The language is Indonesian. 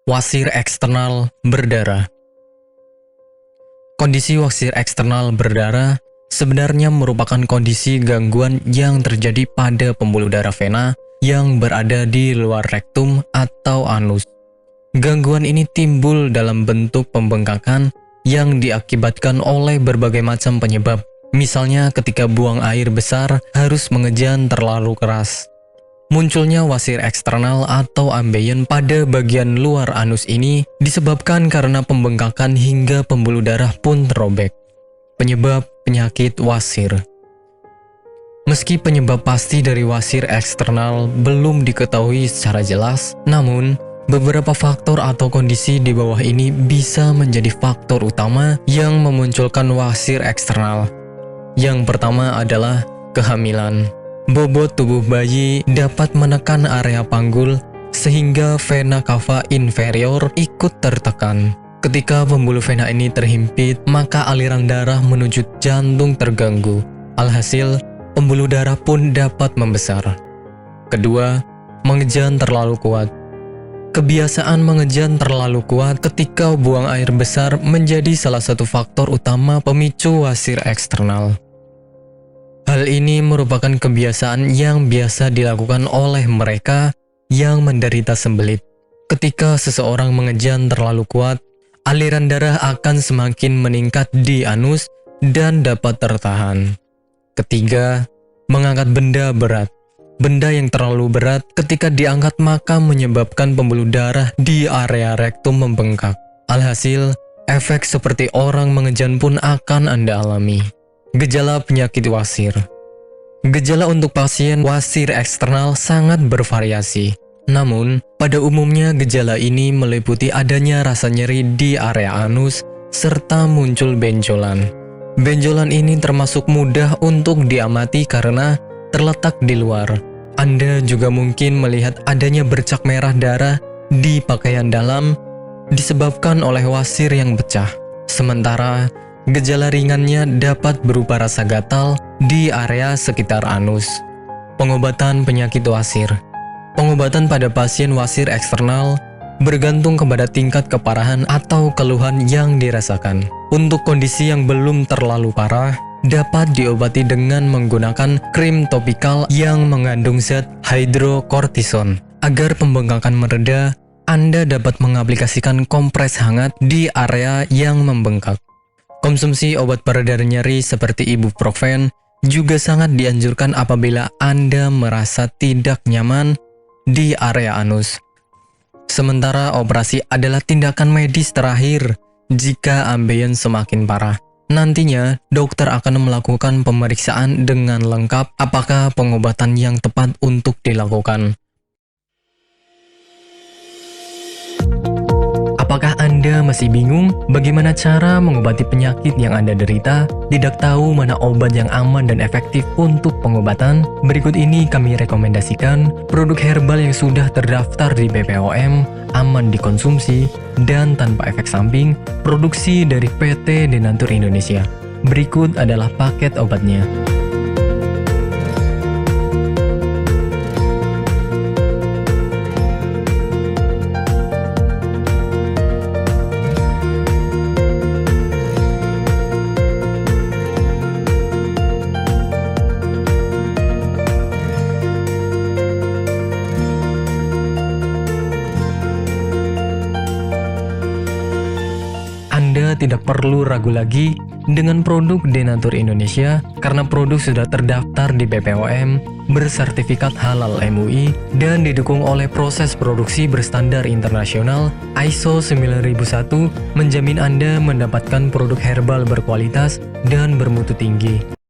Wasir eksternal berdarah. Kondisi wasir eksternal berdarah sebenarnya merupakan kondisi gangguan yang terjadi pada pembuluh darah vena yang berada di luar rektum atau anus. Gangguan ini timbul dalam bentuk pembengkakan yang diakibatkan oleh berbagai macam penyebab. Misalnya ketika buang air besar harus mengejan terlalu keras. Munculnya wasir eksternal atau ambeien pada bagian luar anus ini disebabkan karena pembengkakan hingga pembuluh darah pun terobek. Penyebab penyakit wasir. Meski penyebab pasti dari wasir eksternal belum diketahui secara jelas, namun beberapa faktor atau kondisi di bawah ini bisa menjadi faktor utama yang memunculkan wasir eksternal. Yang pertama adalah kehamilan. Bobot tubuh bayi dapat menekan area panggul sehingga vena cava inferior ikut tertekan. Ketika pembuluh vena ini terhimpit, maka aliran darah menuju jantung terganggu. Alhasil, pembuluh darah pun dapat membesar. Kedua, mengejan terlalu kuat. Kebiasaan mengejan terlalu kuat ketika buang air besar menjadi salah satu faktor utama pemicu wasir eksternal. Hal ini merupakan kebiasaan yang biasa dilakukan oleh mereka yang menderita sembelit. Ketika seseorang mengejan terlalu kuat, aliran darah akan semakin meningkat di anus dan dapat tertahan. Ketiga, mengangkat benda berat. Benda yang terlalu berat ketika diangkat maka menyebabkan pembuluh darah di area rektum membengkak. Alhasil, efek seperti orang mengejan pun akan Anda alami. Gejala penyakit wasir. Gejala untuk pasien wasir eksternal sangat bervariasi. Namun, pada umumnya gejala ini meliputi adanya rasa nyeri di area anus serta muncul benjolan. Benjolan ini termasuk mudah untuk diamati karena terletak di luar. Anda juga mungkin melihat adanya bercak merah darah di pakaian dalam disebabkan oleh wasir yang pecah. Sementara, gejala ringannya dapat berupa rasa gatal di area sekitar anus. Pengobatan penyakit wasir. Pengobatan pada pasien wasir eksternal bergantung kepada tingkat keparahan atau keluhan yang dirasakan. Untuk kondisi yang belum terlalu parah, dapat diobati dengan menggunakan krim topikal yang mengandung zat hidrokortison. Agar pembengkakan mereda, Anda dapat mengaplikasikan kompres hangat di area yang membengkak. Konsumsi obat pereda nyeri seperti ibuprofen juga sangat dianjurkan apabila Anda merasa tidak nyaman di area anus. Sementara operasi adalah tindakan medis terakhir jika ambeien semakin parah. Nantinya, dokter akan melakukan pemeriksaan dengan lengkap apakah pengobatan yang tepat untuk dilakukan. Apakah Anda masih bingung bagaimana cara mengobati penyakit yang Anda derita? Tidak tahu mana obat yang aman dan efektif untuk pengobatan? Berikut ini kami rekomendasikan produk herbal yang sudah terdaftar di BPOM, aman dikonsumsi, dan tanpa efek samping, produksi dari PT Denatur Indonesia. Berikut adalah paket obatnya. Anda tidak perlu ragu lagi dengan produk Denatur Indonesia karena produk sudah terdaftar di BPOM, bersertifikat halal MUI, dan didukung oleh proses produksi berstandar internasional ISO 9001 menjamin Anda mendapatkan produk herbal berkualitas dan bermutu tinggi.